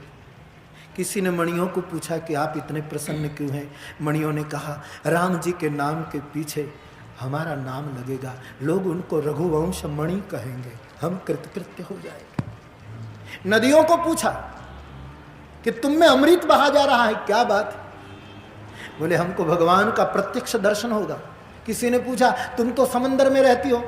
किसी ने मणियों को पूछा कि आप इतने प्रसन्न क्यों हैं? मणियों ने कहा राम जी के नाम के पीछे हमारा नाम लगेगा, लोग उनको रघुवंश मणि कहेंगे, हम कृतकृत्य हो जाएंगे। नदियों को पूछा कि तुम में अमृत बहा जा रहा है, क्या बात? बोले हमको भगवान का प्रत्यक्ष दर्शन होगा। किसी ने पूछा तुम तो समंदर में रहती हो,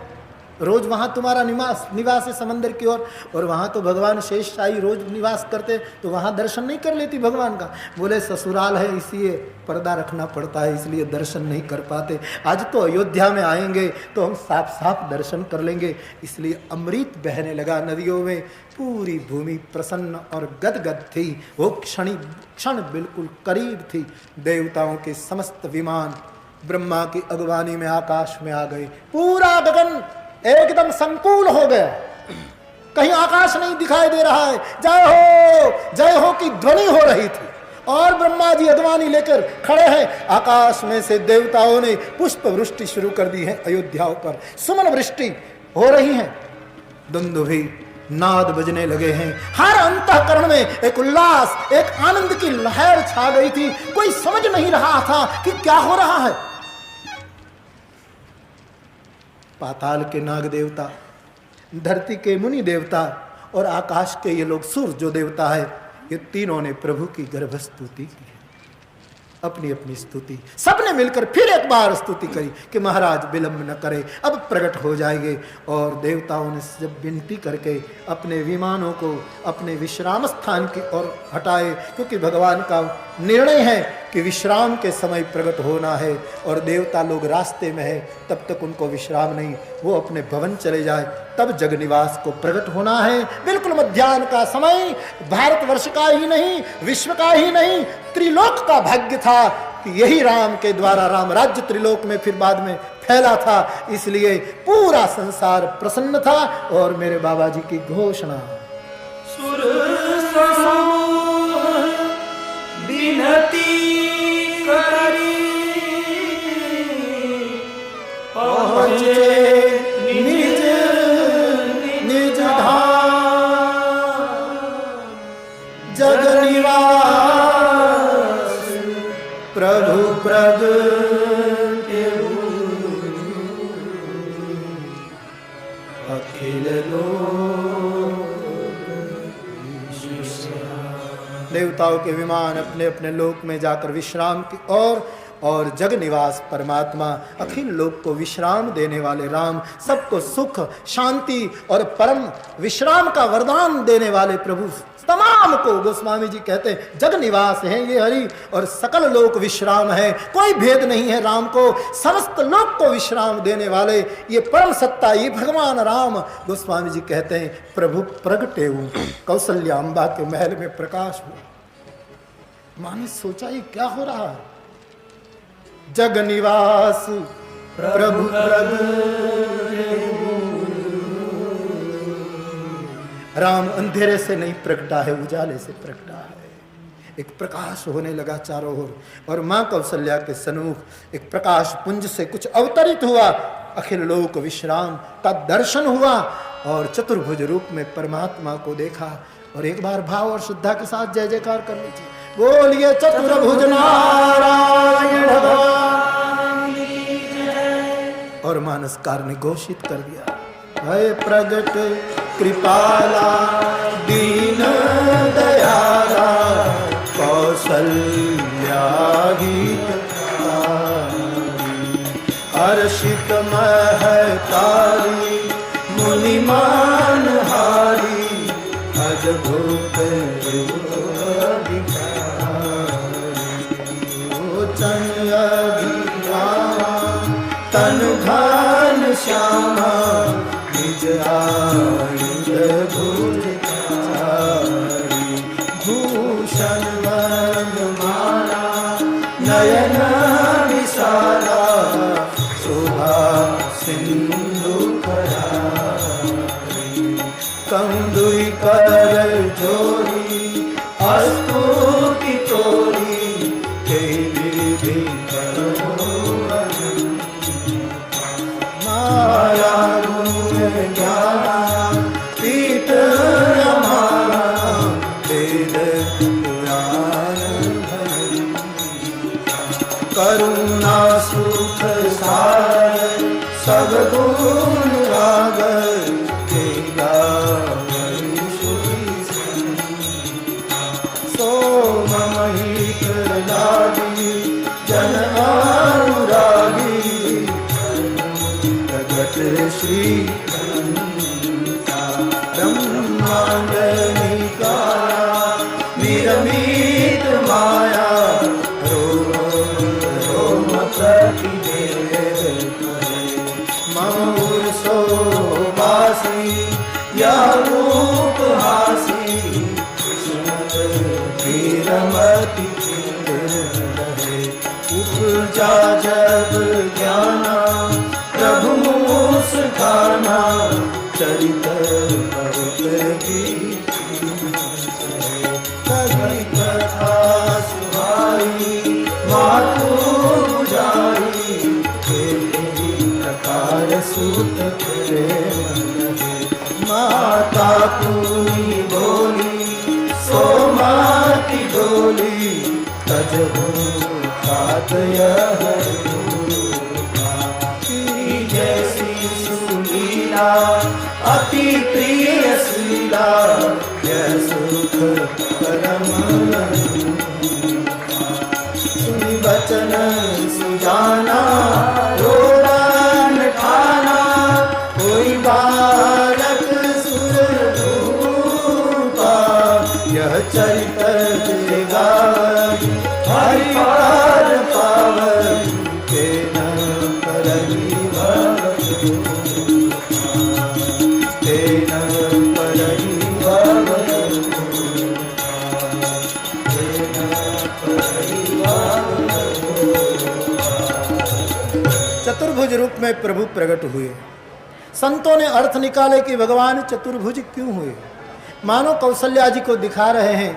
रोज वहां तुम्हारा निवास है समंदर की ओर, और वहां तो भगवान शेषशाही रोज निवास करते, तो वहां दर्शन नहीं कर लेती भगवान का? बोले ससुराल है इसलिए पर्दा रखना पड़ता है, इसलिए दर्शन नहीं कर पाते। आज तो अयोध्या में आएंगे तो हम साफ साफ दर्शन कर लेंगे। इसलिए अमृत बहने लगा नदियों में, पूरी भूमि प्रसन्न और गदगद थी। वो क्षण बिल्कुल करीब थी। देवताओं के समस्त विमान ब्रह्मा की अगवानी में आकाश में आ गए। पूरा गगन एकदम संकुल हो गया, कहीं आकाश नहीं दिखाई दे रहा है। जय हो की ध्वनि हो रही थी, और ब्रह्मा जी अगवानी लेकर खड़े हैं। आकाश में से देवताओं ने पुष्प वृष्टि शुरू कर दी है अयोध्या पर, सुमन वृष्टि हो रही है। दुंदुभी नाद बजने लगे हैं। हर अंतःकरण में एक उल्लास, एक आनंद की लहर छा गई थी। कोई समझ नहीं रहा था कि क्या हो रहा है। पाताल के नाग देवता, धरती के मुनि देवता और आकाश के ये लोग सूर्य जो देवता है, ये तीनों ने प्रभु की गर्भस्तुति की है, अपनी अपनी स्तुति। सबने मिलकर फिर एक बार स्तुति करी कि महाराज विलंब न करे, अब प्रकट हो जाएंगे। और देवताओं ने जब विनती करके अपने विमानों को अपने विश्राम स्थान की ओर हटाए, क्योंकि भगवान का निर्णय है कि विश्राम के समय प्रकट होना है और देवता लोग रास्ते में है, तब तक उनको विश्राम नहीं, वो अपने भवन चले जाए, तब जगनिवास को प्रकट होना है। बिल्कुल मध्याह्न का समय, भारतवर्ष का ही नहीं, विश्व का ही नहीं, त्रिलोक का भाग्य था कि यही राम के द्वारा राम राज्य त्रिलोक में फिर बाद में फैला था, इसलिए पूरा संसार प्रसन्न था। और मेरे बाबा जी की घोषणा, सुर समूह बिनती करी पहुँचे निज निज धाम, जगनिवास प्रभु प्रगटे अखिल लोक। देवताओं के विमान अपने अपने लोक में जाकर विश्राम की और जग निवास परमात्मा, अखिल लोक को विश्राम देने वाले राम, सबको सुख शांति और परम विश्राम का वरदान देने वाले प्रभु, तमाम को गोस्वामी जी कहते हैं जग निवास है ये हरि, और सकल लोक विश्राम है। कोई भेद नहीं है राम को, समस्त लोक को विश्राम देने वाले ये परम सत्ता, ये भगवान राम। गोस्वामी जी कहते हैं प्रभु प्रगटे हूँ, कौशल्या अम्बा के महल में प्रकाश हो। माने सोचा ये क्या हो रहा है। जग निवास प्रभु राम अंधेरे से नहीं प्रगटा है, उजाले से प्रगटा है। एक प्रकाश होने लगा चारों ओर, और मां कौशल्या के सन्मुख एक प्रकाश पुंज से कुछ अवतरित हुआ। अखिल लोक विश्राम का दर्शन हुआ और चतुर्भुज रूप में परमात्मा को देखा। और एक बार भाव और श्रद्धा के साथ जय जयकार कर लीजिए, बोलिए चतुर्भुज नारायण भगवान की जय। और मानसकार ने घोषित कर दिया, है प्रगट कृपाला दीन दयाला कौशल्या हर्षित महतारी मुनिमान हारी अद्भुत तन घन श्यामा निज आयुध भूषण वर्णमाला नयन विशाला शोभा सिंधु कंदुई कर जोरी अस्तुति तोरी के विधि माया ज्ञाना पीठ हमारा वेद पुराण करुणा सुख सागर सब गुण रागर के सो ममहित लागी जन अनुरागी श्री ब्रह्मांड निकाया निरमित माया रोम प्रति मऊर सोबासी या रूप हासी वीरमति उपजा जग ज्ञाना प्रभु मुस्काना चरित बहुत कभी कथा सुहाई मातु बुझाई प्रकार सूत माता भजहु तात यह जैसी सुलीला अति प्रिय शीला यह सुख परम सुनि वचन सुजाना रोदन ठाना कोई बालक सुरभूपा यह चरित्र देगा हरि पार पावन के न परहि भवतु के न परहि भवतु के न परहि भवतु। चतुर्भुज रूप में प्रभु प्रकट हुए। संतों ने अर्थ निकाले कि भगवान चतुर्भुज क्यों हुए। मानो कौशल्या जी को दिखा रहे हैं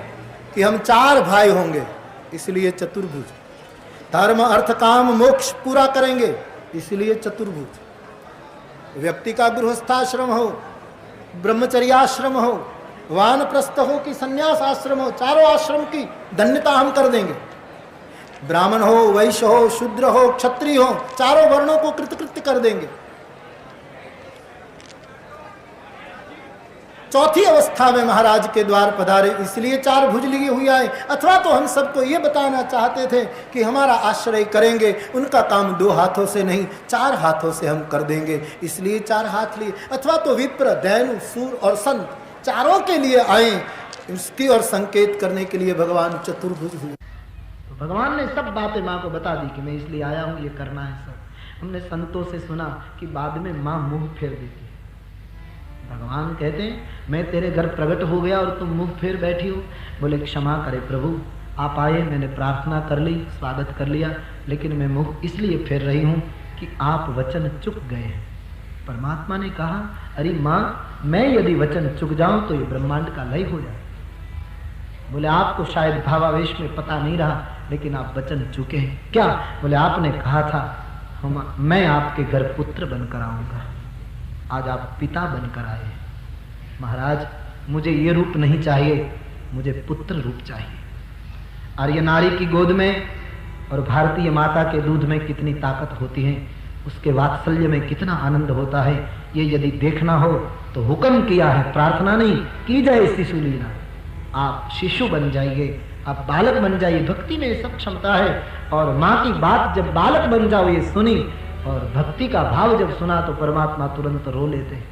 कि हम 4 भाई होंगे, इसलिए चतुर्भुज। धर्म अर्थ काम मोक्ष पूरा करेंगे, इसलिए चतुर्भुज। व्यक्ति का गृहस्थाश्रम हो, ब्रह्मचर्याश्रम हो, वानप्रस्थ हो कि संन्यास आश्रम हो, चारों आश्रम की धन्यता हम कर देंगे। ब्राह्मण हो, वैश्य हो, शूद्र हो, क्षत्रिय हो, चारों वर्णों को कृतकृत्य कर देंगे। चौथी अवस्था में महाराज के द्वार पधारे, इसलिए 4 भुज लिए हुई आए। अथवा तो हम सबको ये बताना चाहते थे कि हमारा आश्रय करेंगे, उनका काम 2 हाथों से नहीं 4 हाथों से हम कर देंगे, इसलिए 4 हाथ लिए। अथवा तो विप्र, दैनु, सूर और संत चारों के लिए आए, इसकी और संकेत करने के लिए भगवान चतुर्भुज हुए। तो भगवान ने सब बातें माँ को बता दी कि मैं इसलिए आया हूँ, ये करना है सब। हमने संतों से सुना कि बाद में माँ मुंह फेर देती है। भगवान कहते हैं मैं तेरे घर प्रकट हो गया और तुम मुंह फेर बैठी हो। बोले क्षमा करे प्रभु, आप आए, मैंने प्रार्थना कर ली, स्वागत कर लिया, लेकिन मैं मुंह इसलिए फेर रही हूँ कि आप वचन चुक गए हैं। परमात्मा ने कहा अरे माँ, मैं यदि वचन चुक जाऊं तो ये ब्रह्मांड का लय हो जाए। बोले आपको शायद भावावेश में पता नहीं रहा, लेकिन आप वचन चुके हैं। क्या? बोले आपने कहा था मैं आपके घर पुत्र बनकर आऊंगा, आज आप पिता बनकर आए। महाराज मुझे ये रूप नहीं चाहिए, मुझे पुत्र रूप चाहिए। आर्य नारी की गोद में और भारतीय माता के दूध में कितनी ताकत होती है, उसके वात्सल्य में कितना आनंद होता है, ये यदि देखना हो तो हुक्म किया है, प्रार्थना नहीं की जाए शिशु लीला। आप शिशु बन जाइए, आप बालक बन जाइए। भक्ति में सब क्षमता है। और माँ की बात जब बालक बन जाओ ये सुनी और भक्ति का भाव जब सुना तो परमात्मा तुरंत रो लेते हैं।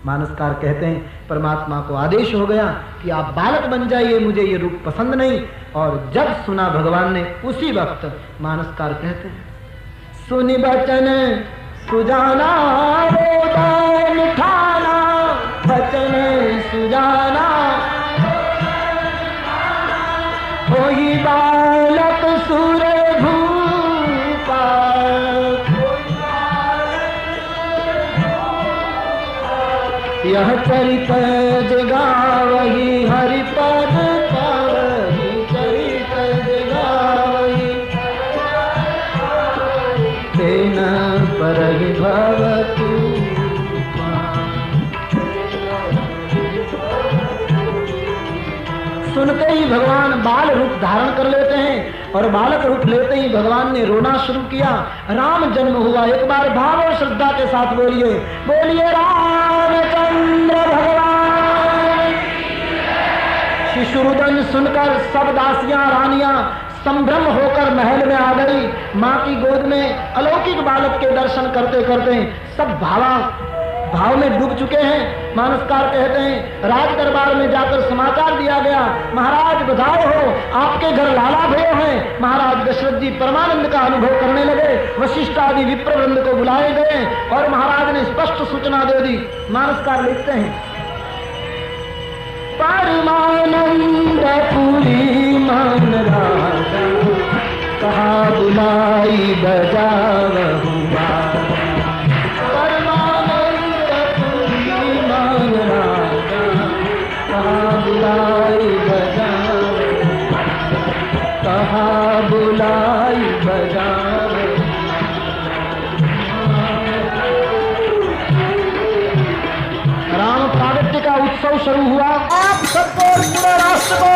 मानसकार कहते हैं परमात्मा को आदेश हो गया कि आप बालक बन जाइए, मुझे ये रूप पसंद नहीं। और जब सुना भगवान ने उसी वक्त मानसकार कहते हैं सुनि बचन सुजाना रोदन ठाना, बचन सुजाना कोई बालक सुर भूपा, यह चरित्र जगावही हरिपद पावही, चरित्र जगावही तेन परहि भवतु। सुनते ही भगवान बाल रूप धारण कर लेते हैं और बालक रूप लेते ही भगवान ने रोना शुरू किया। राम जन्म हुआ। एक बार भाव और श्रद्धा के साथ बोलिए, बोलिए रामचंद्र भगवान। शिशुरुदन सुनकर सब दासियां रानियां संभ्रम होकर महल में आ गई। माँ की गोद में अलौकिक बालक के दर्शन करते करते सब भाव में डूब चुके हैं। मानसकार कहते हैं राज दरबार में जाकर समाचार दिया गया, महाराज बधाई हो, आपके घर लाला भयो हैं। महाराज दशरथ जी परमानंद का अनुभव करने लगे। वशिष्ठ आदि विप्रवृंद को बुलाए गए और महाराज ने स्पष्ट सूचना दे दी। मानसकार लिखते हैं परमानंद पुरी मन राजा, कहा बुलाई बजावहु बाजा। कहा बुलाई बजावे, राम प्रागट्य का उत्सव शुरू हुआ। आप सबको पूरे राष्ट्र को